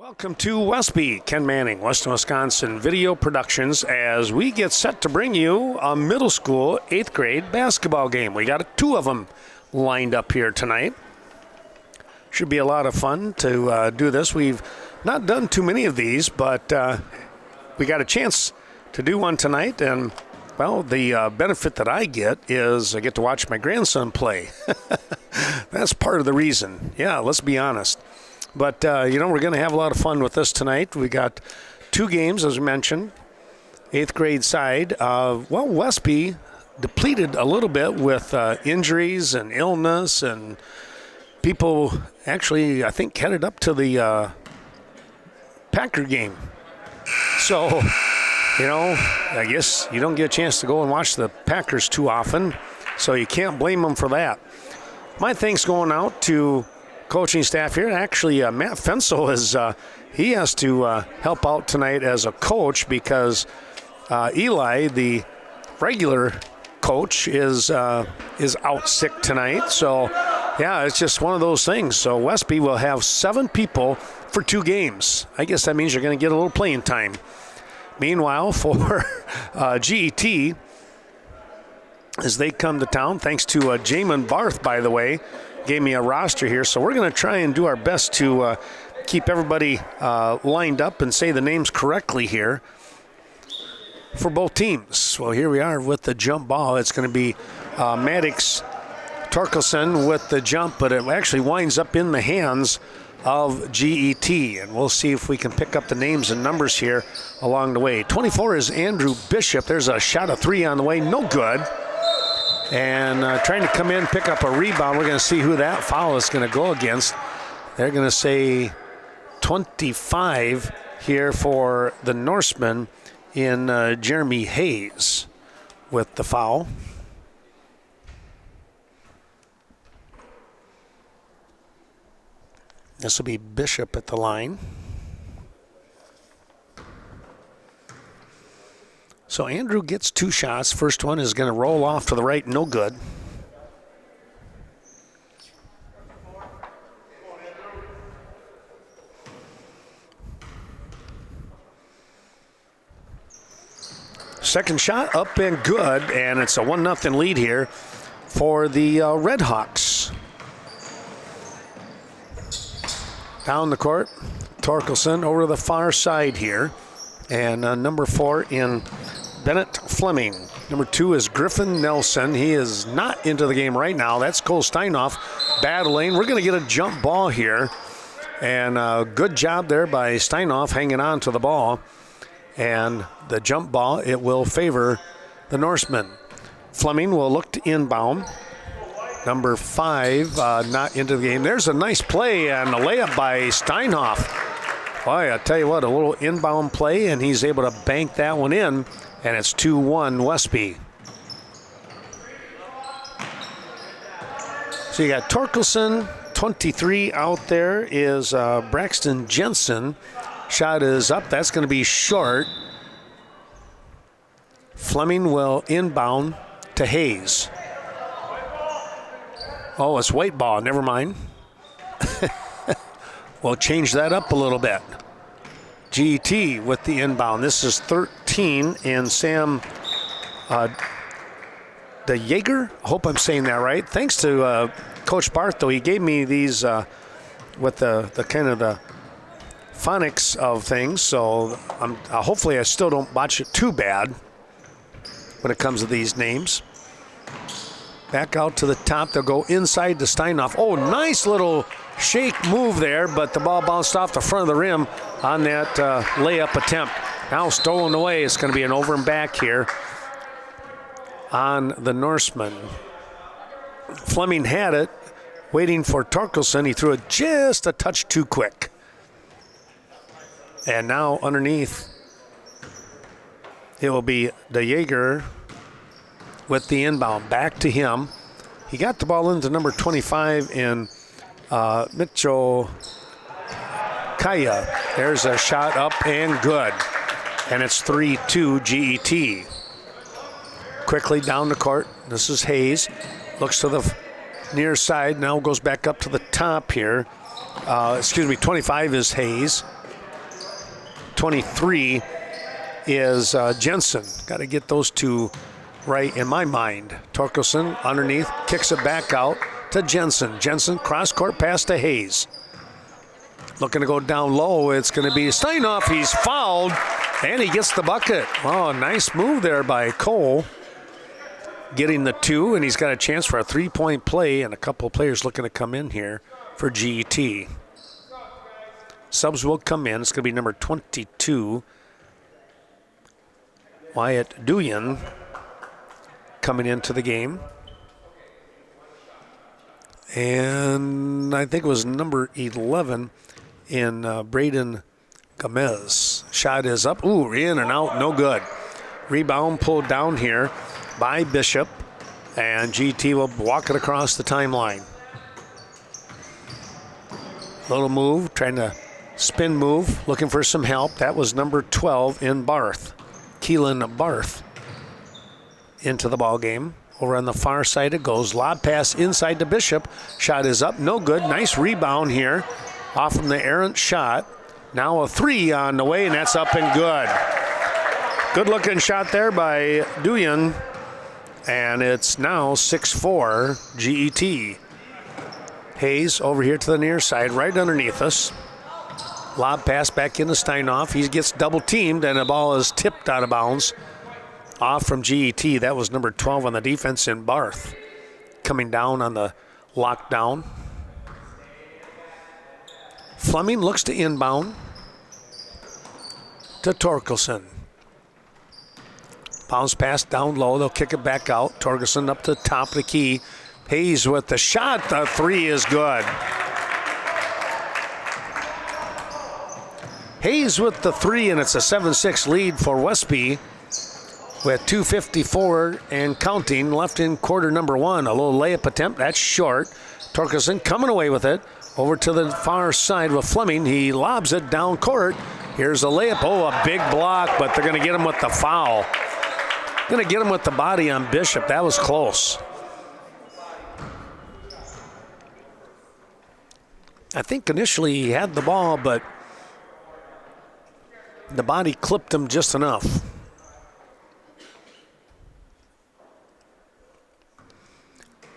Welcome to Westby, Ken Manning, Western Wisconsin Video Productions, as we get set to bring you a middle school 8th grade basketball game. We got two of them lined up here tonight. Should be a lot of fun to do this. We've not done too many of these, but we got a chance to do one tonight, and well, the benefit that I get is I get to watch my grandson play. That's part of the reason. Yeah, let's be honest. But, we're going to have a lot of fun with this tonight. We got two games, as we mentioned, 8th grade side. Westby depleted a little bit with injuries and illness, and people actually, I think, headed up to the Packer game. So, I guess you don't get a chance to go and watch the Packers too often, so you can't blame them for that. My thanks going out to coaching staff here. Actually, Matt Fensel he has to help out tonight as a coach because Eli, the regular coach, is out sick tonight. So, yeah, it's just one of those things. So Westby will have 7 people for 2 games. I guess that means you're going to get a little playing time. Meanwhile, for G.E.T., as they come to town, thanks to Jamin Barth, by the way, gave me a roster here, so we're going to try and do our best to keep everybody lined up and say the names correctly here for both teams. Well, here we are with the jump ball. It's going to be Maddox Torkelson with the jump, but it actually winds up in the hands of G.E.T., and we'll see if we can pick up the names and numbers here along the way. 24 is Andrew Bishop. There's a shot of 3 on the way, no good. And trying to come in, pick up a rebound. We're going to see who that foul is going to go against. They're going to say 25 here for the Norseman in Jeremy Hayes with the foul. This will be Bishop at the line. So Andrew gets 2 shots. First one is going to roll off to the right, no good. Second shot up and good, and it's a 1-0 lead here for the Red Hawks. Down the court, Torkelson over to the far side here. And number 4 in Bennett Fleming. Number 2 is Griffin Nelson. He is not into the game right now. That's Cole Steinoff battling. We're going to get a jump ball here. And good job there by Steinoff hanging on to the ball. And the jump ball, it will favor the Norsemen. Fleming will look to inbound. Number 5 not into the game. There's a nice play and a layup by Steinoff. Boy, I tell you what, a little inbound play, and he's able to bank that one in, and it's 2-1 Westby. So you got Torkelson, 23 out there is Braxton Jensen. Shot is up. That's going to be short. Fleming will inbound to Hayes. Oh, it's white ball. Never mind. We'll change that up a little bit. G.E.T. with the inbound. This is 13 and Sam DeJager. I hope I'm saying that right. Thanks to Coach Barth, though. He gave me these with the kind of the phonics of things. So hopefully I still don't botch it too bad when it comes to these names. Back out to the top. They'll go inside to Steinoff. Oh, nice little shake move there, but the ball bounced off the front of the rim on that layup attempt. Now stolen away. It's going to be an over and back here on the Norseman. Fleming had it, waiting for Torkelson. He threw it just a touch too quick. And now underneath, it will be DeJager with the inbound. Back to him. He got the ball into number 25 in Mitchell Kaya. There's a shot up and good. And it's 3-2 G.E.T. Quickly down the court. This is Hayes. Looks to the near side. Now goes back up to the top here. 25 is Hayes. 23 is Jensen. Got to get those two right in my mind. Torkelson underneath, kicks it back out to Jensen. Jensen cross-court pass to Hayes. Looking to go down low. It's going to be Steinoff. He's fouled, and he gets the bucket. Oh, nice move there by Cole. Getting the two, and he's got a chance for a three-point play, and a couple of players looking to come in here for G.E.T. Subs will come in. It's going to be number 22, Wyatt Duyan, coming into the game. And I think it was number 11 in Braden Gomez. Shot is up. Ooh, in and out, no good. Rebound pulled down here by Bishop, and G.T. will walk it across the timeline. Little move, trying to spin move, looking for some help. That was number 12 in Barth. Keelan Barth into the ball game. Over on the far side it goes. Lob pass inside to Bishop. Shot is up, no good. Nice rebound here off from the errant shot. Now a three on the way, and that's up and good. Good looking shot there by Duyan. And it's now 6-4 G.E.T. Hayes over here to the near side, right underneath us. Lob pass back into Steinoff. He gets double teamed, and the ball is tipped out of bounds. Off from G.E.T. That was number 12 on the defense in Barth. Coming down on the lockdown. Fleming looks to inbound to Torkelson. Bounce pass down low. They'll kick it back out. Torkelson up to the top of the key. Hayes with the shot. The three is good. Hayes with the three, and it's a 7-6 lead for Westby with 2:54 and counting left in quarter number one. A little layup attempt. That's short. Torkelson coming away with it. Over to the far side with Fleming. He lobs it down court. Here's a layup. Oh, a big block, but they're going to get him with the foul. Going to get him with the body on Bishop. That was close. I think initially he had the ball, but the body clipped him just enough.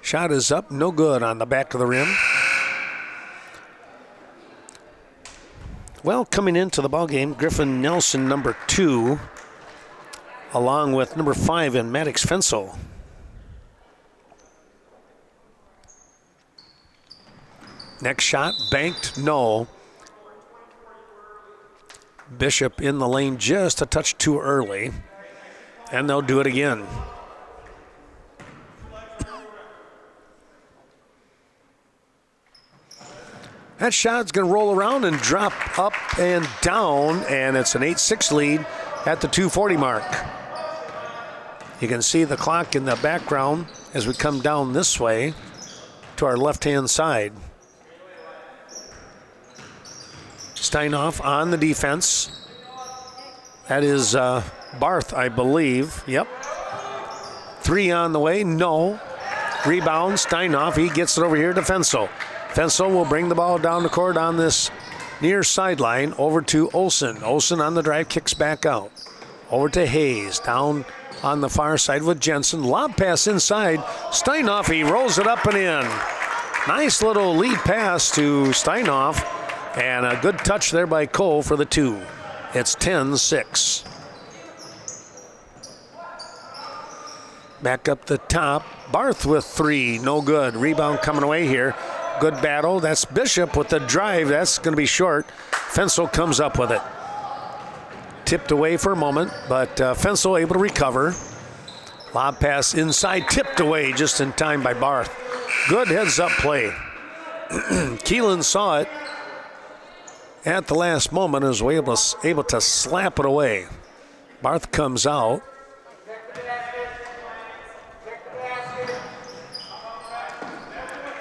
Shot is up, no good on the back of the rim. Well, coming into the ballgame, Griffin Nelson, number 2, along with number 5 in Maddox Fensel. Next shot, banked, no. Bishop in the lane just a touch too early, and they'll do it again. That shot's going to roll around and drop up and down, and it's an 8-6 lead at the 2:40 mark. You can see the clock in the background as we come down this way to our left-hand side. Steinoff on the defense. That is Barth, I believe. Yep. 3 on the way, no. Rebound, Steinoff, he gets it over here to Fensel. Fensel will bring the ball down the court on this near sideline over to Olsen. Olsen on the drive, kicks back out. Over to Hayes, down on the far side with Jensen. Lob pass inside. Steinoff, he rolls it up and in. Nice little lead pass to Steinoff, and a good touch there by Cole for the 2. It's 10-6. Back up the top. Barth with 3, no good. Rebound coming away here. Good battle. That's Bishop with the drive. That's going to be short. Fensel comes up with it. Tipped away for a moment, but Fensel able to recover. Lob pass inside, tipped away just in time by Barth. Good heads-up play. Keelan saw it at the last moment and was able to slap it away. Barth comes out.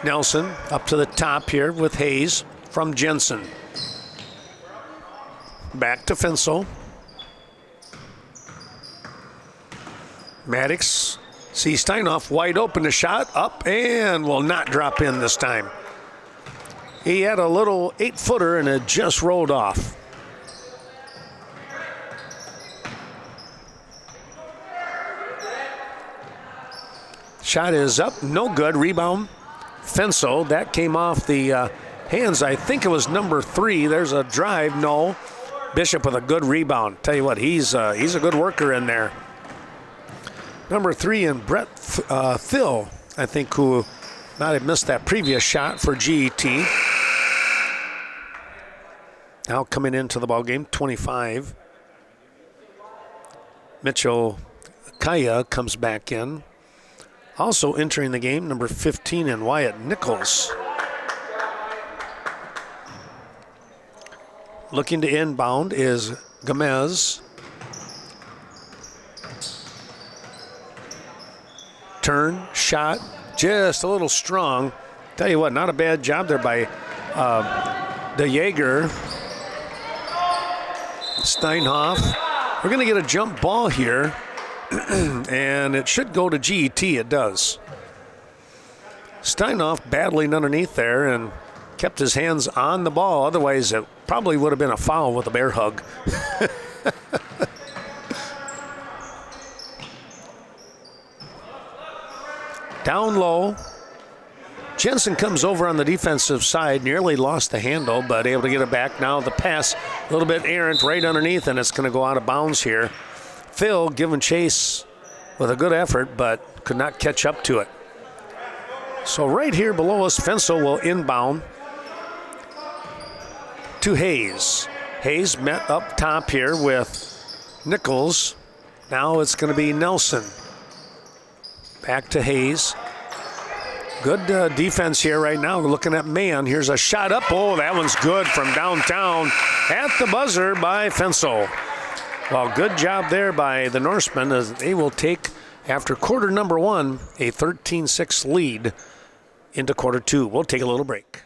Nelson up to the top here with Hayes from Jensen. Back to Fensel. Maddox sees Steinoff wide open, a shot up and will not drop in this time. He had a little 8-footer and it just rolled off. Shot is up, no good. Rebound, Fenso. That came off the hands. I think it was number 3. There's a drive. No. Bishop with a good rebound. Tell you what, he's a good worker in there. Number 3 and Brett Phil, I think, who might have missed that previous shot for G.E.T. Now coming into the ball game, 25. Mitchell Kaya comes back in. Also entering the game, number 15 and Wyatt Nichols. Looking to inbound is Gomez. Turn, shot, just a little strong. Tell you what, not a bad job there by De Jaeger. Steinhoff. We're going to get a jump ball here, and it should go to G.E.T. It does. Steinhoff battling underneath there and kept his hands on the ball. Otherwise, it probably would have been a foul with a bear hug. Down low. Jensen comes over on the defensive side, nearly lost the handle, but able to get it back. Now the pass, a little bit errant right underneath, and it's going to go out of bounds here. Phil giving chase with a good effort, but could not catch up to it. So right here below us, Fenso will inbound to Hayes. Hayes met up top here with Nichols. Now it's going to be Nelson. Back to Hayes. Good defense here right now. We're looking at Mahan. Here's a shot up. Oh, that one's good from downtown at the buzzer by Fenso. Well, good job there by the Norsemen as they will take, after quarter number 1, a 13-6 lead into quarter 2. We'll take a little break.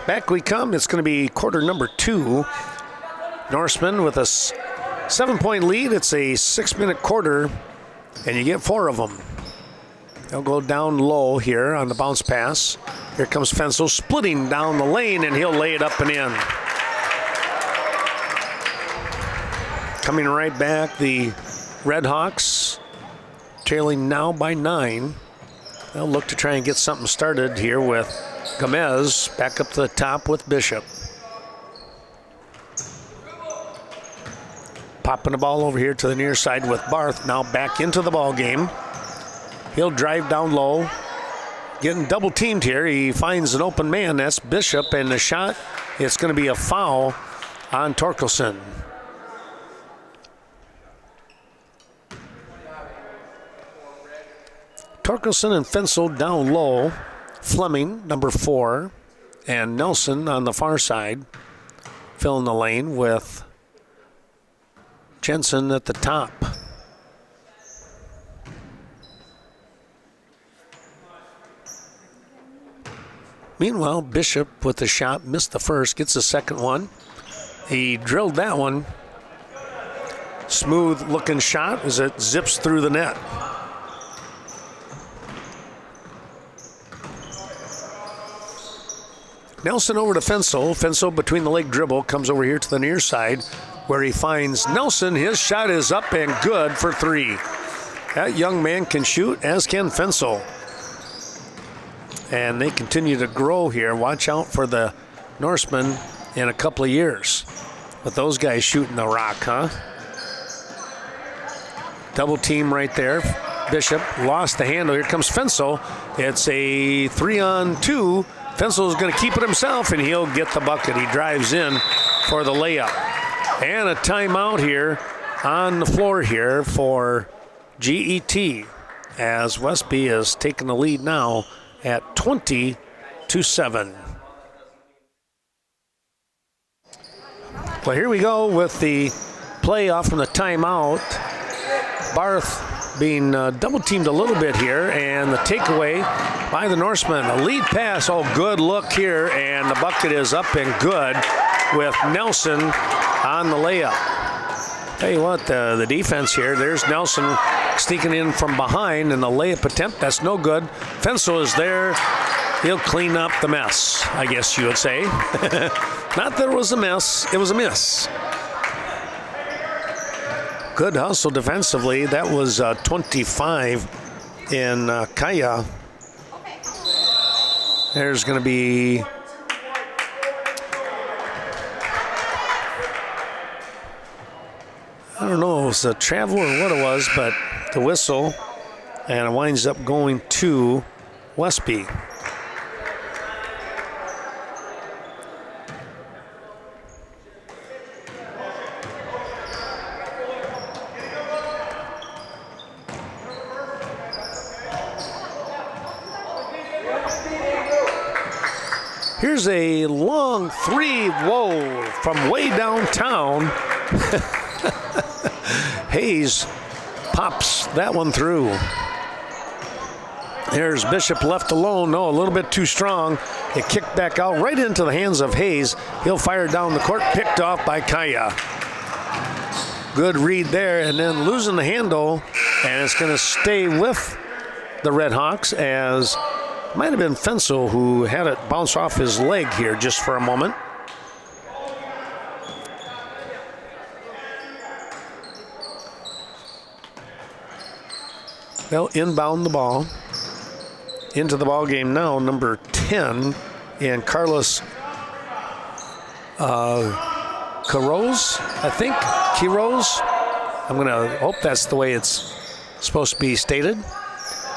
Back we come. It's going to be quarter number 2. Norseman with a 7-point lead. It's a 6-minute quarter, and you get 4 of them. They'll go down low here on the bounce pass. Here comes Fensel splitting down the lane, and he'll lay it up and in. Coming right back, the Redhawks trailing now by 9. They'll look to try and get something started here with Gomez back up to the top with Bishop. Popping the ball over here to the near side with Barth, now back into the ball game. He'll drive down low, getting double teamed here. He finds an open man, that's Bishop, and the shot, it's going to be a foul on Torkelson. Torkelson and Fensel down low. Fleming, number 4, and Nelson on the far side, filling the lane with Jensen at the top. Meanwhile, Bishop with the shot, missed the first, gets the second one. He drilled that one. Smooth looking shot as it zips through the net. Nelson over to Fensel. Fensel between the leg dribble comes over here to the near side where he finds Nelson. His shot is up and good for 3. That young man can shoot, as can Fensel. And they continue to grow here. Watch out for the Norsemen in a couple of years. With those guys shooting the rock, huh? Double team right there. Bishop lost the handle. Here comes Fensel. It's a 3-on-2. Fensel is going to keep it himself, and he'll get the bucket. He drives in for the layup. And a timeout here on the floor here for G.E.T. as Westby is taking the lead now at 20-7. Well, here we go with the play off from the timeout. Barth being double teamed a little bit here, and the takeaway by the Norsemen. A lead pass, good look here, and the bucket is up and good with Nelson on the layup. Tell you what, the defense here, there's Nelson sneaking in from behind, and the layup attempt, that's no good. Fensel is there. He'll clean up the mess, I guess you would say. Not that it was a mess, it was a miss. Good hustle defensively. That was 25 in Kaya. There's going to be I don't know if it was a travel or what it was, but the whistle, and it winds up going to Westby. Here's a long 3, whoa, from way downtown. Hayes pops that one through. There's Bishop left alone. No, a little bit too strong. It kicked back out right into the hands of Hayes. He'll fire down the court, picked off by Kaya. Good read there, and then losing the handle, and it's going to stay with the Redhawks as might have been Fensel who had it bounce off his leg here just for a moment. They'll inbound the ball. Into the ball game now, number 10, and Carlos Quiroz, I think. Quiroz. I'm going to hope that's the way it's supposed to be stated.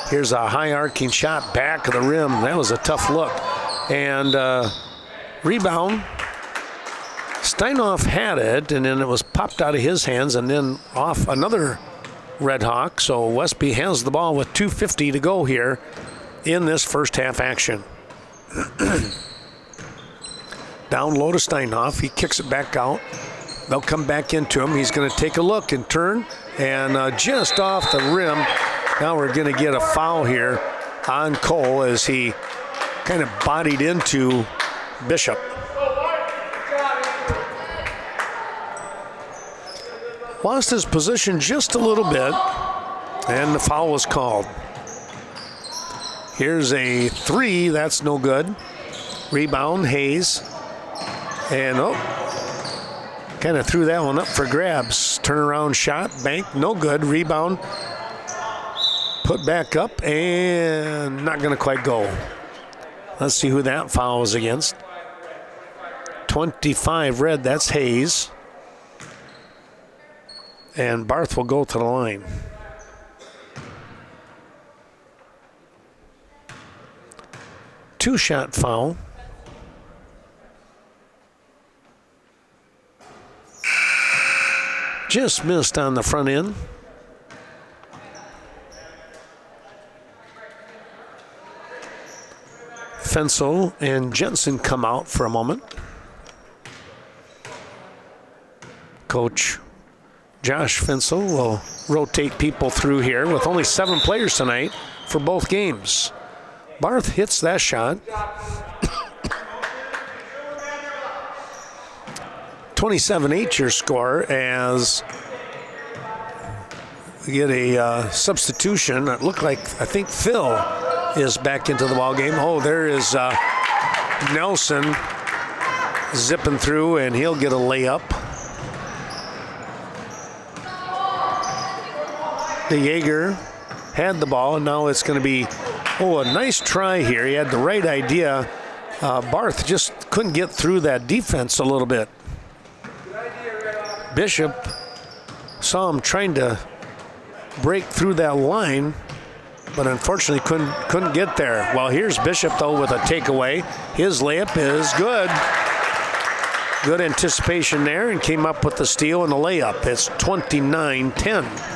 Here's a high arcing shot back of the rim. That was a tough look. And rebound. Steinhoff had it, and then it was popped out of his hands and then off another Red Hawk. So Westby has the ball with 2:50 to go here in this first half action. Down low to Steinhoff. He kicks it back out. They'll come back into him. He's going to take a look and turn, and just off the rim. Now we're going to get a foul here on Cole as he kind of bodied into Bishop. Lost his position just a little bit, and the foul was called. Here's a three, that's no good. Rebound, Hayes. And kind of threw that one up for grabs. Turnaround shot, bank, no good. Rebound, put back up, and not gonna quite go. Let's see who that foul is against. 25 red, that's Hayes. And Barth will go to the line. Two-shot foul. Just missed on the front end. Fensel and Jensen come out for a moment. Coach Josh Fensel will rotate people through here with only 7 players tonight for both games. Barth hits that shot. 27-8 your score as we get a substitution. It looked like, I think Phil is back into the ball game. Oh, there is Nelson zipping through, and he'll get a layup. De Jaeger had the ball, and now it's going to be, a nice try here. He had the right idea. Barth just couldn't get through that defense a little bit. Bishop saw him trying to break through that line, but unfortunately couldn't get there. Well, here's Bishop, though, with a takeaway. His layup is good. Good anticipation there, and came up with the steal and the layup. It's 29-10.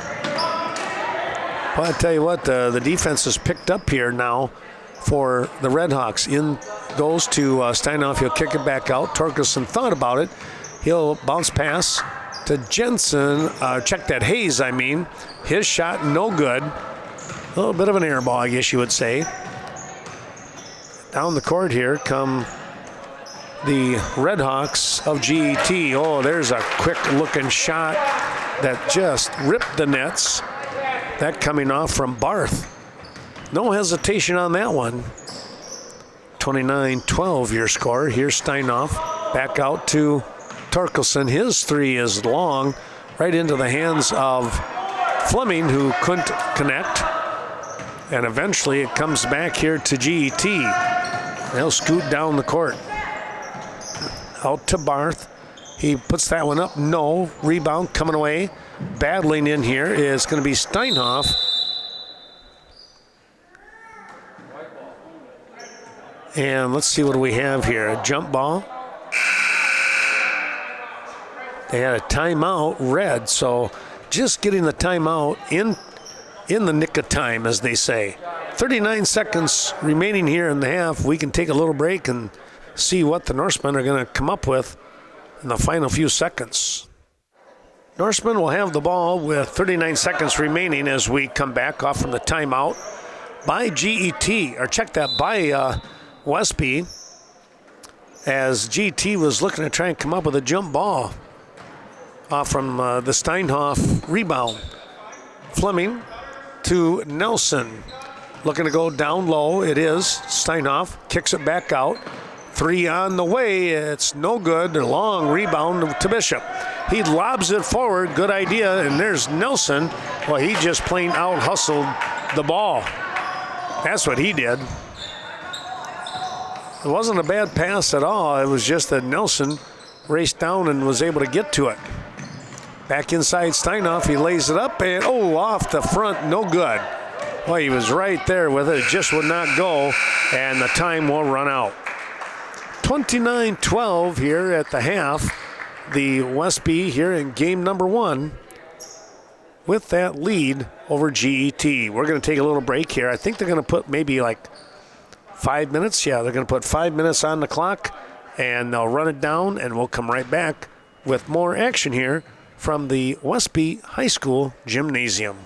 Well, I tell you what, the defense is picked up here now for the Redhawks. In goes to Steinhoff. He'll kick it back out. Torkelson thought about it. He'll bounce pass to Jensen. Check that, Hayes, I mean. His shot, no good. A little bit of an air ball, I guess you would say. Down the court here come the Redhawks of G.E.T. Oh, there's a quick-looking shot that just ripped the nets. That coming off from Barth. No hesitation on that one. 29-12 your score. Here's Steinhoff. Back out to Torkelson. His three is long. Right into the hands of Fleming, who couldn't connect. And eventually it comes back here to G.E.T. They'll scoot down the court. Out to Barth. He puts that one up. No. Rebound coming away. Battling in here is going to be Steinhoff. And let's see what we have here. A jump ball. They had a timeout, red, so just getting the timeout in the nick of time, as they say. 39 seconds remaining here in the half. We can take a little break and see what the Norsemen are going to come up with in the final few seconds. Norsemen will have the ball with 39 seconds remaining as we come back off from the timeout by G.E.T. Or check that, by Westby, as G.E.T. was looking to try and come up with a jump ball off from the Steinhoff rebound. Fleming to Nelson. Looking to go down low. It is Steinhoff. Kicks it back out. Three on the way. It's no good. A long rebound to Bishop. He lobs it forward. Good idea. And there's Nelson. Well, he just plain out-hustled the ball. That's what he did. It wasn't a bad pass at all. It was just that Nelson raced down and was able to get to it. Back inside Steinhoff. He lays it up and, off the front. No good. Well, he was right there with it. It just would not go. And the time will run out. 29-12 here at the half. The Westby here in game number 1 with that lead over G.E.T. We're going to take a little break here. I think they're going to put maybe like 5 minutes. Yeah, they're going to put 5 minutes on the clock, and they'll run it down, and we'll come right back with more action here from the Westby High School Gymnasium.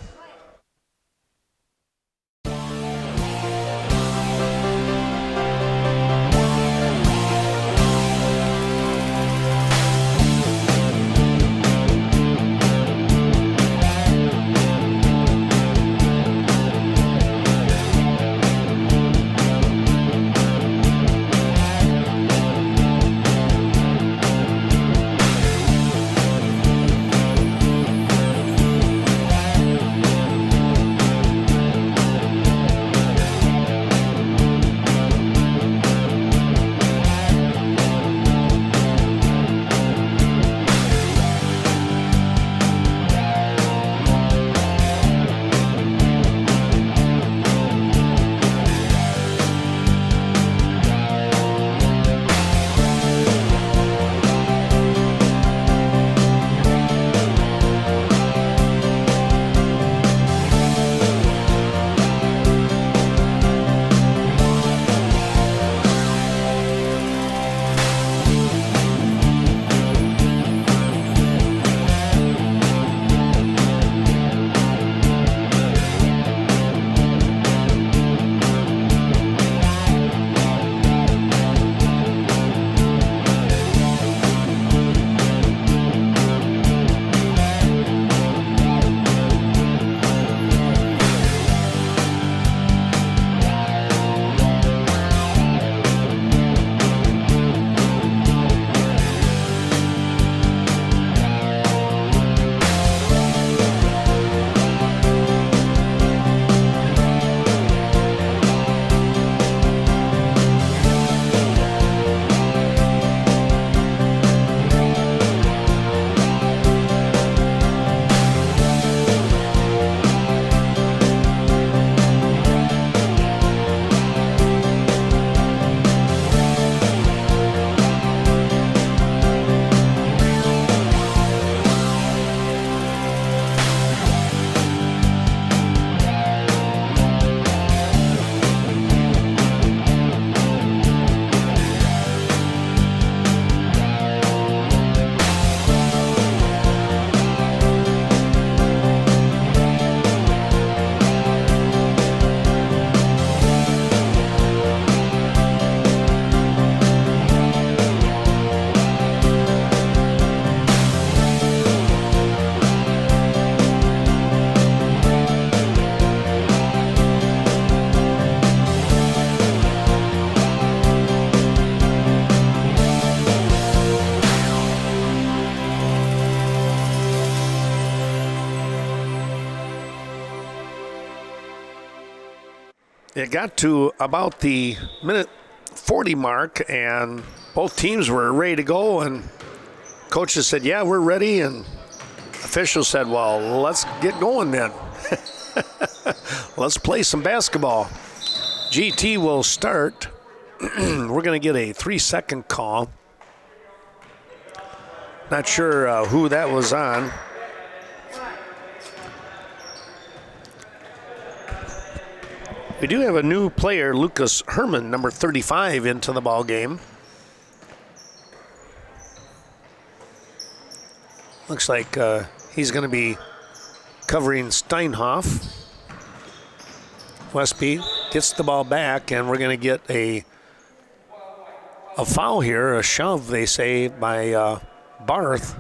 It got to about the minute 40 mark, and both teams were ready to go, and coaches said, yeah, we're ready, and officials said, well, let's get going then. Let's play some basketball. G.E.T. will start. We're going to get a 3-second call. Not sure who that was on. We do have a new player, Lucas Herman, number 35, into the ball game. Looks like he's going to be covering Steinhoff. Westby gets the ball back, and we're going to get a foul here, a shove, they say, by Barth.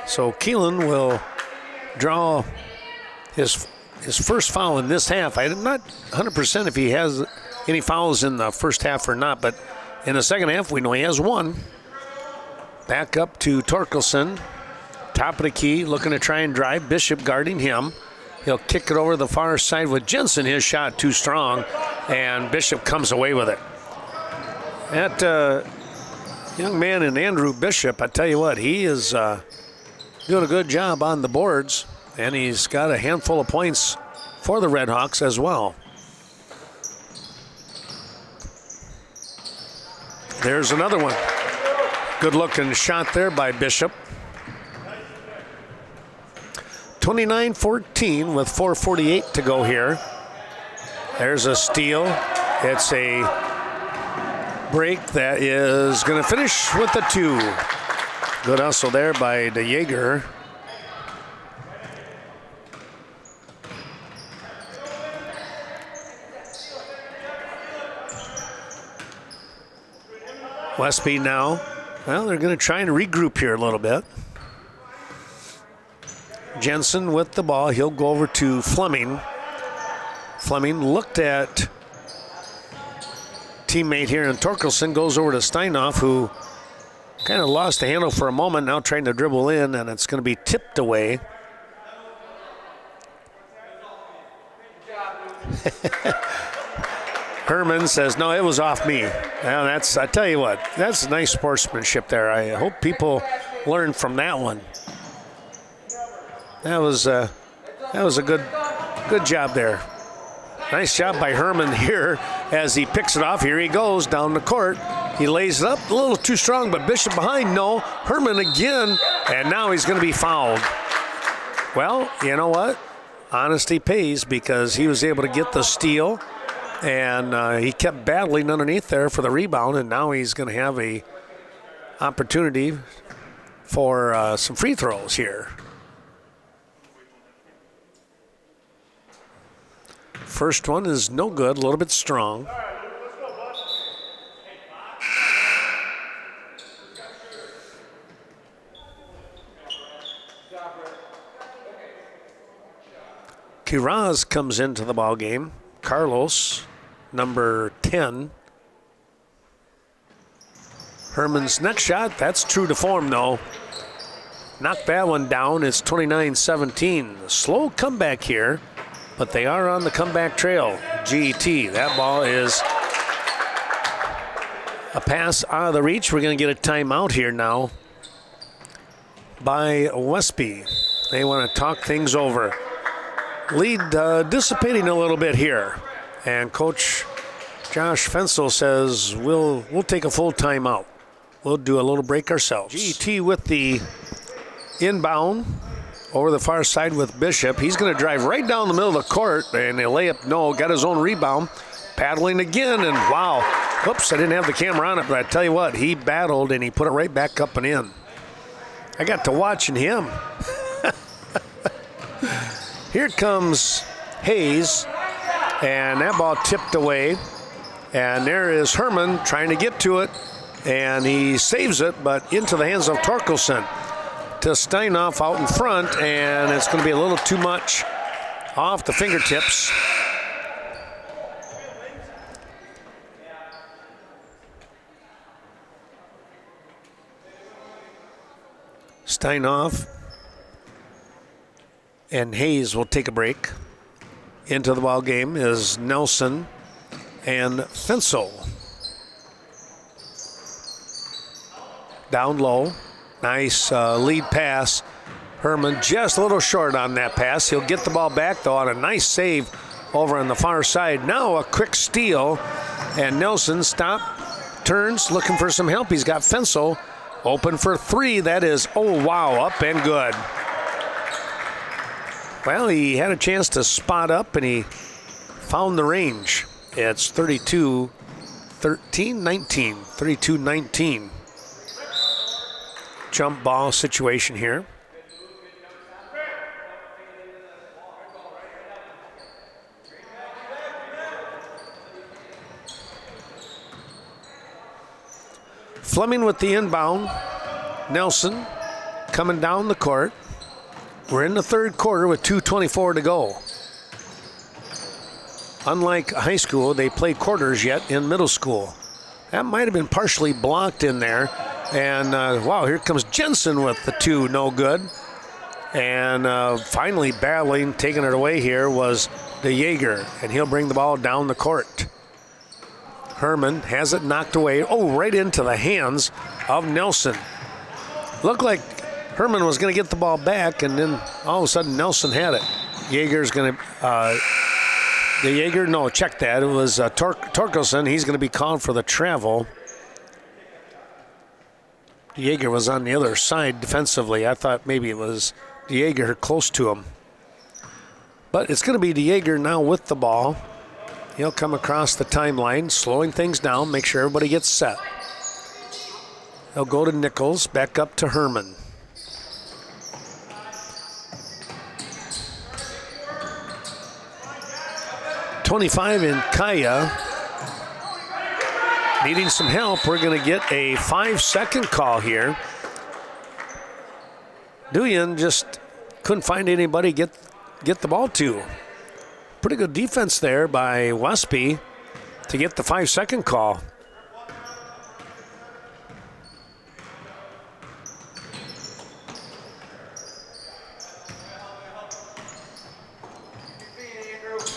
So Keelan will draw his first foul in this half. I'm not 100% if he has any fouls in the first half or not, but in the second half we know he has one. Back up to Torkelson, top of the key, looking to try and drive. Bishop guarding him. He'll kick it over the far side with Jensen. His shot too strong, and Bishop comes away with it. That young man in Andrew Bishop, I tell you what, he is doing a good job on the boards, and he's got a handful of points for the Redhawks as well. There's another one. Good looking shot there by Bishop. 29-14 with 4:48 to go here. There's a steal. It's a break that is going to finish with a 2. Good hustle there by De Jaeger. Westby now. Well, they're going to try and regroup here a little bit. Jensen with the ball. He'll go over to Fleming. Fleming looked at teammate here, and Torkelson goes over to Steinhoff, who kind of lost the handle for a moment, now trying to dribble in, and it's going to be tipped away. Herman says, no, it was off me. Now that's, I tell you what, that's nice sportsmanship there. I hope people learn from that one. That was a good job there. Nice job by Herman here as he picks it off. Here he goes down the court. He lays it up a little too strong, but Bishop behind. No, Herman again, and now he's going to be fouled. Well, you know what? Honesty pays, because he was able to get the steal, and he kept battling underneath there for the rebound, and now he's going to have a opportunity for some free throws here. First one is no good, a little bit strong. Kiraz comes into the ball game. Carlos, number 10. Herman's next shot, that's true to form though. Knocked that one down. It's 29-17. Slow comeback here, but they are on the comeback trail. G.E.T. That ball is a pass out of the reach. We're going to get a timeout here now by Westby. They want to talk things over. Lead dissipating a little bit here, and Coach Josh Fensel says we'll take a full timeout. We'll do a little break ourselves. G.E.T. with the inbound over the far side with Bishop. He's going to drive right down the middle of the court, and they lay up, no, got his own rebound. Paddling again, and wow. Oops, I didn't have the camera on it, but I tell you what, he battled, and he put it right back up and in. I got to watching him. Here comes Hayes, and that ball tipped away. And there is Herman trying to get to it, and he saves it, but into the hands of Torkelson to Steinhoff out in front, and it's going to be a little too much off the fingertips. Steinhoff and Hayes will take a break into the ball game is Nelson and Fensel. Down low. Nice lead pass. Herman just a little short on that pass. He'll get the ball back, though, on a nice save over on the far side. Now a quick steal, and Nelson turns, looking for some help. He's got Fensel open for three. That is, oh, wow, up and good. Well, he had a chance to spot up, and he found the range. It's 32-19, 32-19. Jump ball situation here. Fleming with the inbound. Nelson coming down the court. We're in the third quarter with 2:24 to go. Unlike high school, they play quarters yet in middle school. That might have been partially blocked in there. And, wow, here comes Jensen with the two, no good. And finally battling, taking it away here was DeJager, and he'll bring the ball down the court. Herman has it knocked away, right into the hands of Nelson. Looked like Herman was going to get the ball back, and then all of a sudden Nelson had it. Jaeger's going to, DeJager, no, check that. It was Torkelson. He's going to be called for the travel. DeJager was on the other side defensively. I thought maybe it was DeJager close to him. But it's going to be DeJager now with the ball. He'll come across the timeline, slowing things down, make sure everybody gets set. He'll go to Nichols, back up to Herman. .25 in Kaya. Needing some help. We're going to get a 5-second call here. Duyan just couldn't find anybody get the ball to. Pretty good defense there by Westby to get the 5-second call.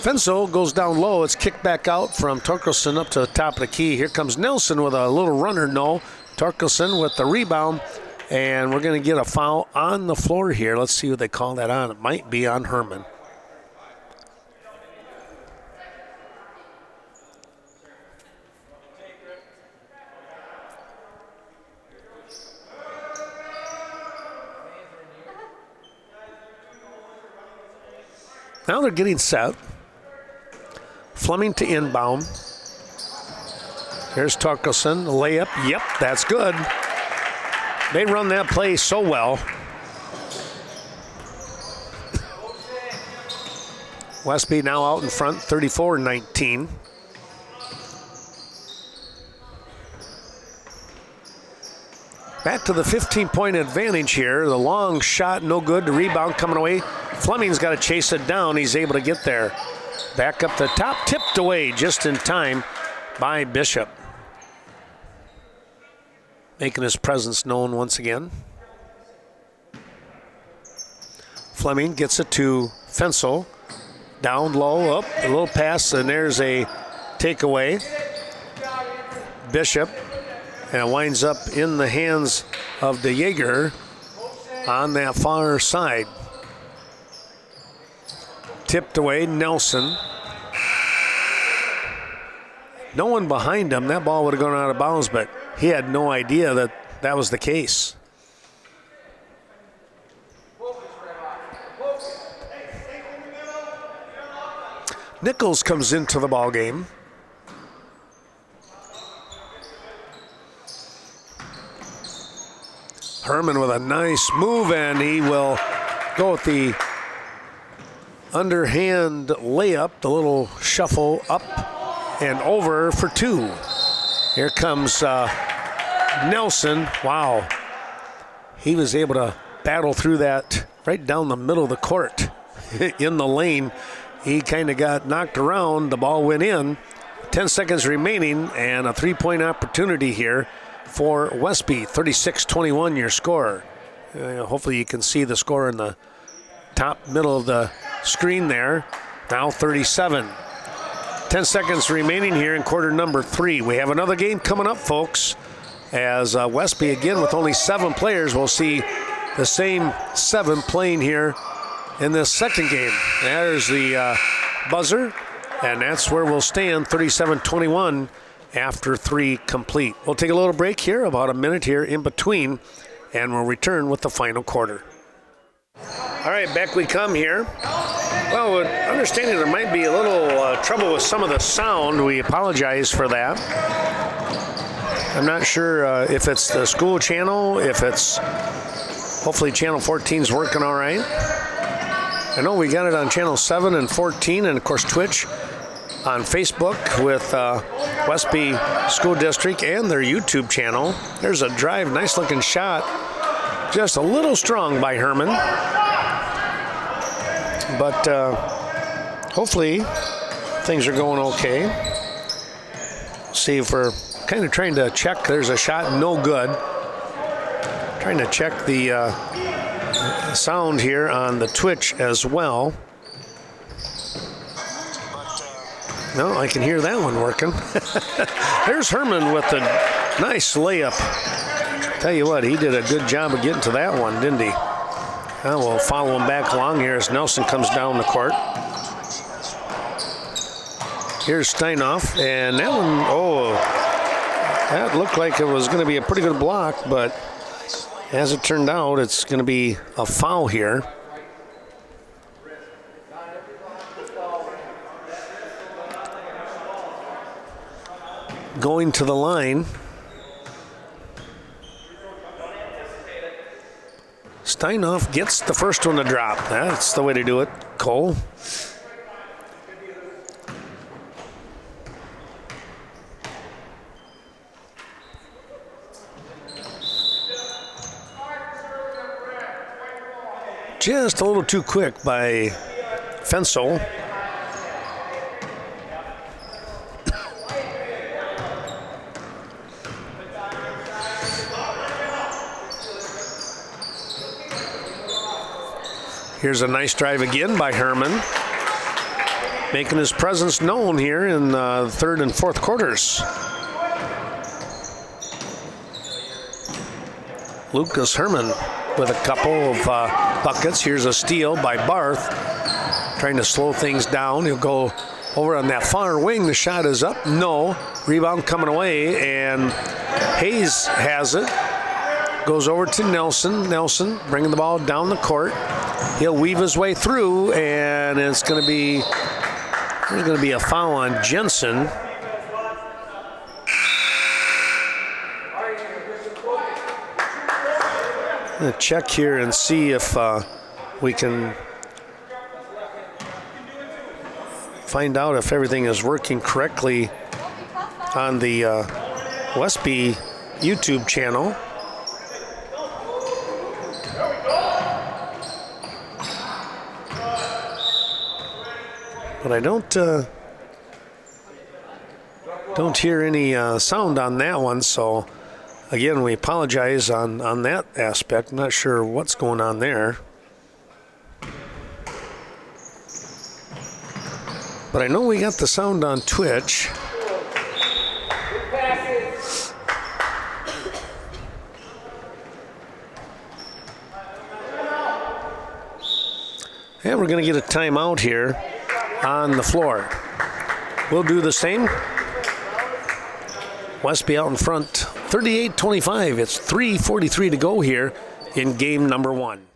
Fensel goes down low. It's kicked back out from Torkelson up to the top of the key. Here comes Nelson with a little runner, no. Torkelson with the rebound, and we're going to get a foul on the floor here. Let's see what they call that on. It might be on Herman. Now they're getting set. Fleming to inbound. Here's Torkelson, the layup. Yep, that's good. They run that play so well. Westby now out in front, 34-19. Back to the 15-point advantage here. The long shot, no good. The rebound coming away. Fleming's got to chase it down. He's able to get there. Back up the top, tipped away just in time by Bishop. Making his presence known once again. Fleming gets it to Fensel. Down low, up, a little pass, and there's a takeaway. Bishop, and it winds up in the hands of DeJager on that far side. Tipped away, Nelson. No one behind him. That ball would have gone out of bounds, but he had no idea that that was the case. Nichols comes into the ball game. Herman with a nice move, and he will go with the underhand layup, the little shuffle up and over for two. Here comes Nelson. Wow. He was able to battle through that right down the middle of the court in the lane. He kind of got knocked around. The ball went in. 10 seconds remaining and a three-point opportunity here for Westby. 36-21 your score. Hopefully you can see the score in the top middle of the screen there. Now 37. 10 seconds remaining here in quarter number 3. We have another game coming up, folks, as Westby, again, with only 7 players, we'll see the same 7 playing here in this second game. There's the buzzer, and that's where we'll stand, 37-21 after 3 complete. We'll take a little break here, about a minute here in between, and we'll return with the final quarter. All right, back we come here. Well, with understanding there might be a little trouble with some of the sound. We apologize for that. I'm not sure if it's the school channel, if it's hopefully channel 14's working all right. I know we got it on channel 7 and 14, and of course Twitch, on Facebook with Westby School District and their YouTube channel. There's a drive, nice looking shot. Just a little strong by Herman. But hopefully things are going okay. See if we're kind of trying to check. There's a shot, no good. Trying to check the sound here on the Twitch as well. No, I can hear that one working. There's Herman with a nice layup. Tell you what, he did a good job of getting to that one, didn't he? We'll follow him back along here as Nelson comes down the court. Here's Steinoff, and that one, that looked like it was going to be a pretty good block, but as it turned out, it's going to be a foul here. Going to the line. Steinoff gets the first one to drop. That's the way to do it, Cole. Just a little too quick by Fensel. Here's a nice drive again by Herman, making his presence known here in the third and fourth quarters. Lucas Herman with a couple of buckets. Here's a steal by Barth, trying to slow things down. He'll go over on that far wing. The shot is up. No. Rebound coming away, and Hayes has it. Goes over to Nelson. Nelson bringing the ball down the court. He'll weave his way through, and it's going to be a foul on Jensen. I'm going to check here and see if we can find out if everything is working correctly on the Westby YouTube channel. But I don't hear any sound on that one, so again, we apologize on that aspect. I'm not sure what's going on there. But I know we got the sound on Twitch. And we're going to get a timeout here on the floor. We'll do the same. Westby out in front, 38-25. It's 3:43 to go here in game number 1.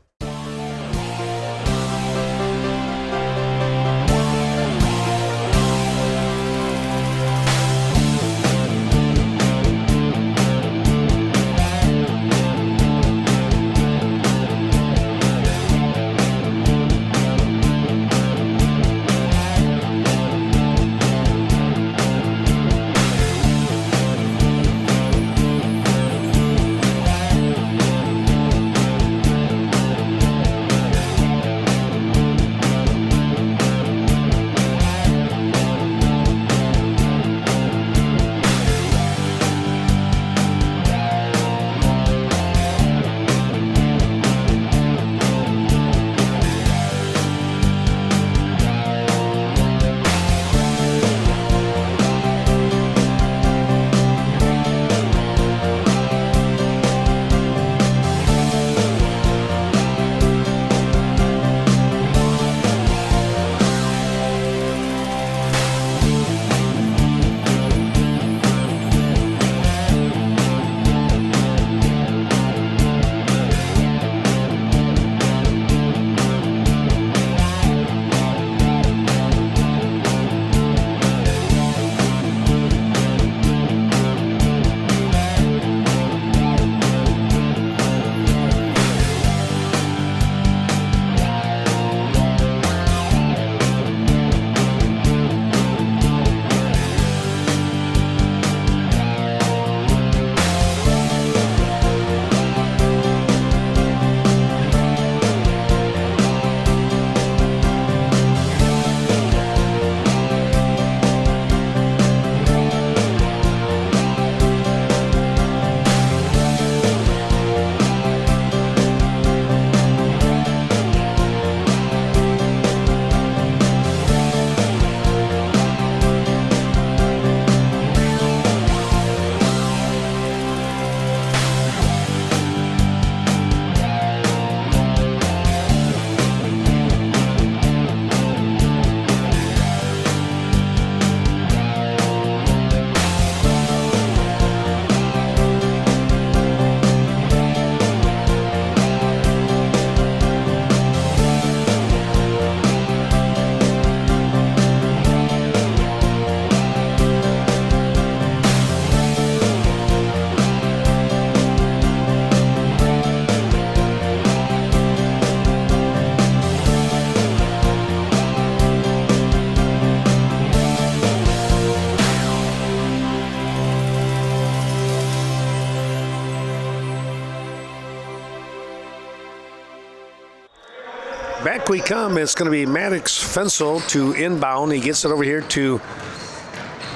Back we come. It's going to be Maddox Fensel to inbound. He gets it over here to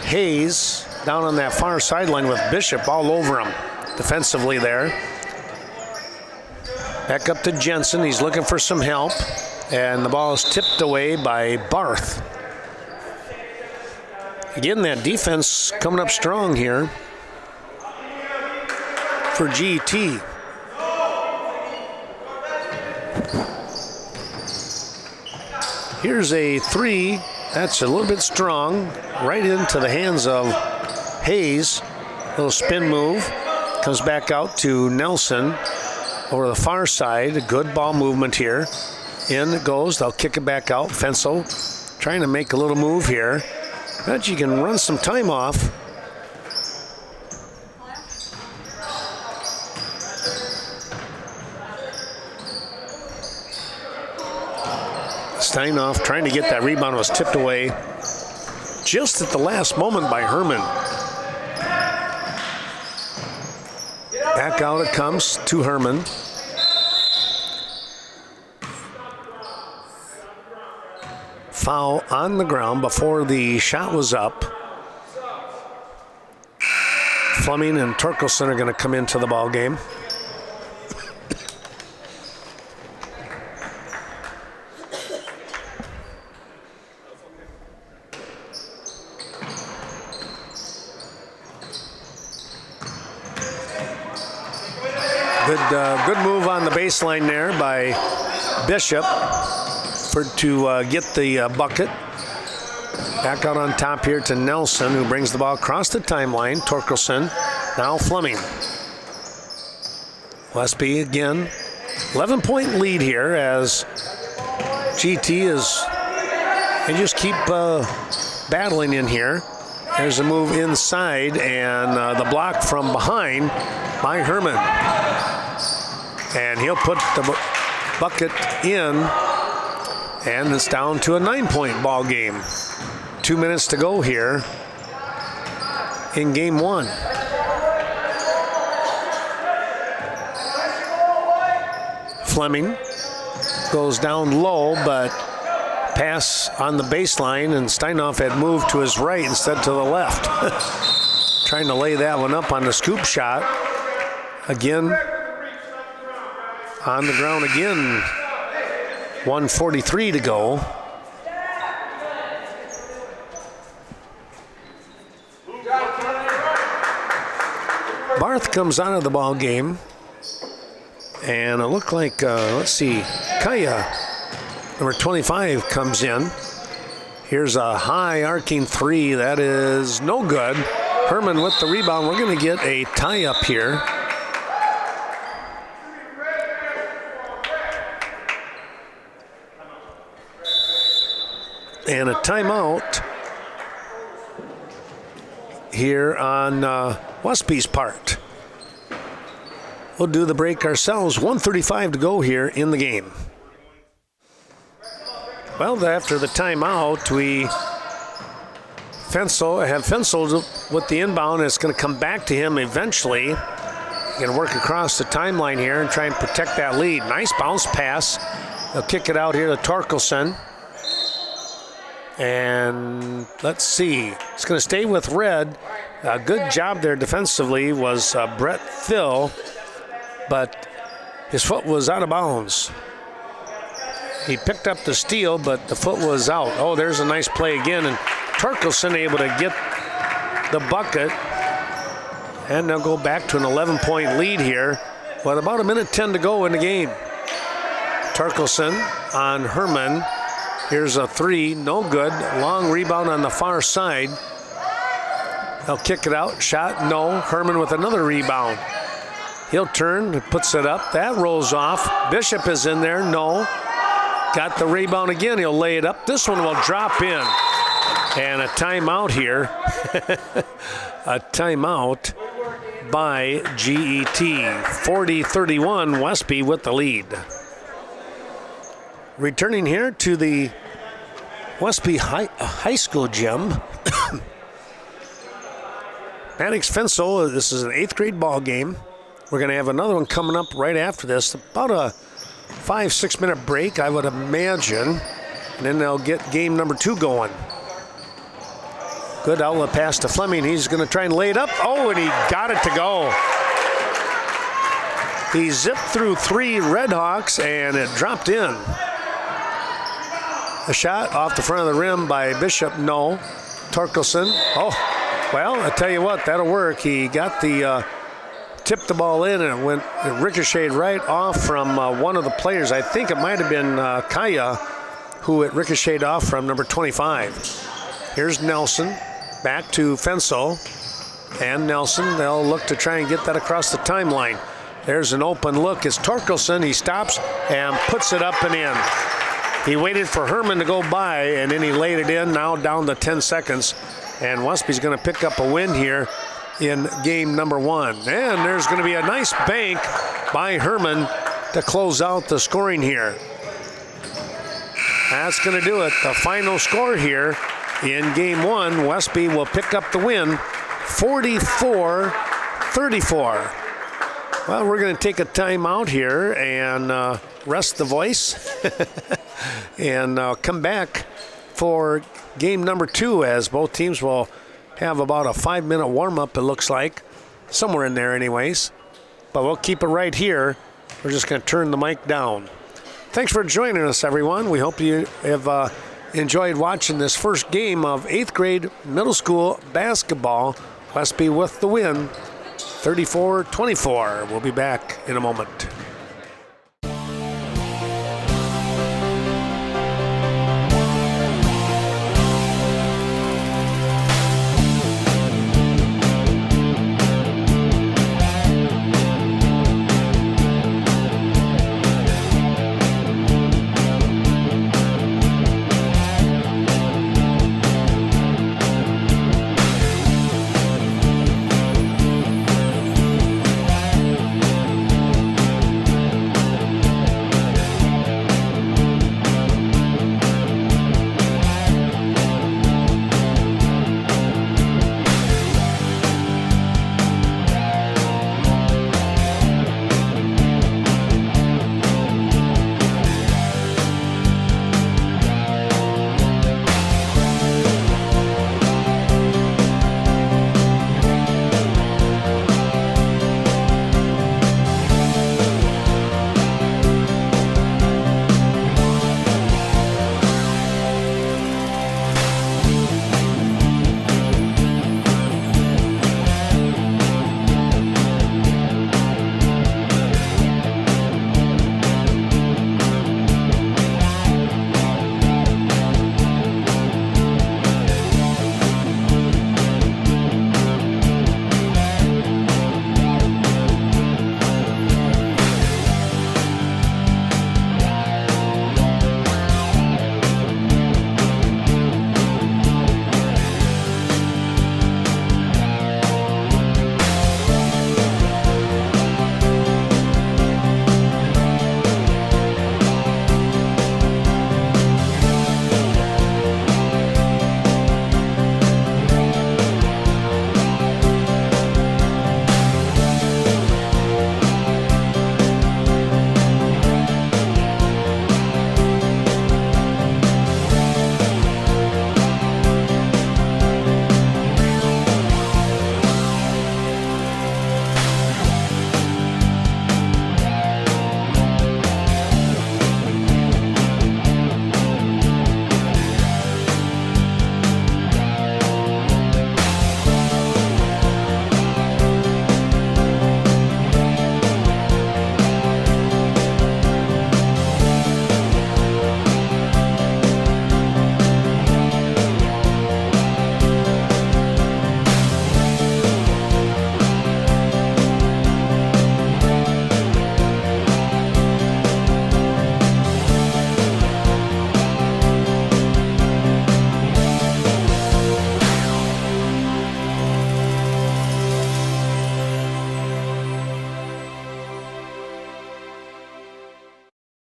Hayes down on that far sideline with Bishop all over him defensively there. Back up to Jensen. He's looking for some help. And the ball is tipped away by Barth. Again, that defense coming up strong here for G.E.T. Here's a three. That's a little bit strong. Right into the hands of Hayes. Little spin move. Comes back out to Nelson over the far side. A good ball movement here. In it goes. They'll kick it back out. Fensel trying to make a little move here. Bet you can run some time off. Steinoff trying to get that rebound, was tipped away just at the last moment by Herman. Back out it comes to Herman. Foul on the ground before the shot was up. Fleming and Torkelson are going to come into the ball game. Good move on the baseline there by Bishop to get the bucket. Back out on top here to Nelson, who brings the ball across the timeline. Torkelson, now Fleming. Westby again. 11-point lead here as G.E.T. they just keep battling in here. There's a move inside and the block from behind by Herman. And he'll put the bucket in, and it's down to a 9-point ball game. 2 minutes to go here in game one. Fleming goes down low, but pass on the baseline, and Steinoff had moved to his right instead to the left. Trying to lay that one up on the scoop shot. Again, on the ground again. 1:43 to go. Barth comes out of the ball game, and it looked like, let's see, Kaya, number 25, comes in. Here's a high arcing three. That is no good. Herman with the rebound. We're going to get a tie-up here. And a timeout here on Westby's part. We'll do the break ourselves. 1:35 to go here in the game. Well, after the timeout, we have Fensel with the inbound. It's going to come back to him eventually. Going to work across the timeline here and try and protect that lead. Nice bounce pass. They'll kick it out here to Torkelson. And let's see. It's going to stay with red. A good job there defensively was Brett Thill, but his foot was out of bounds. He picked up the steal, but the foot was out. Oh, there's a nice play again, and Torkelson able to get the bucket. And they'll go back to an 11-point lead here with about 1:10 to go in the game. Torkelson on Herman. Here's a three, no good. Long rebound on the far side. They'll kick it out. Shot, no. Herman with another rebound. He'll turn, puts it up. That rolls off. Bishop is in there, no. Got the rebound again. He'll lay it up. This one will drop in. And a timeout here. A timeout by G.E.T. 40-31, Westby with the lead. Returning here to the Westby High School gym. Maddox Fensel, this is an 8th grade ball game. We're going to have another one coming up right after this. About a 5-6 minute break, I would imagine. And then they'll get game number 2 going. Good outlet pass to Fleming. He's going to try and lay it up. Oh, and he got it to go. He zipped through 3 Redhawks, and it dropped in. A shot off the front of the rim by Bishop. No. Torkelson. Oh, well, I tell you what, that'll work. He got the tipped the ball in, and it ricocheted right off from one of the players. I think it might have been Kaya, who it ricocheted off from, number 25. Here's Nelson. Back to Fensel. And Nelson, they'll look to try and get that across the timeline. There's an open look. It's Torkelson. He stops and puts it up and in. He waited for Herman to go by, and then he laid it in, now down to 10 seconds. And Westby's going to pick up a win here in game number 1. And there's going to be a nice bank by Herman to close out the scoring here. That's going to do it. The final score here in game 1, Westby will pick up the win, 44-34. Well, we're going to take a timeout here and rest the voice and come back for game number 2, as both teams will have about a 5-minute warm-up, it looks like. Somewhere in there anyways. But we'll keep it right here. We're just going to turn the mic down. Thanks for joining us, everyone. We hope you have enjoyed watching this first game of 8th grade middle school basketball. Westby with the win, 34-24. We'll be back in a moment.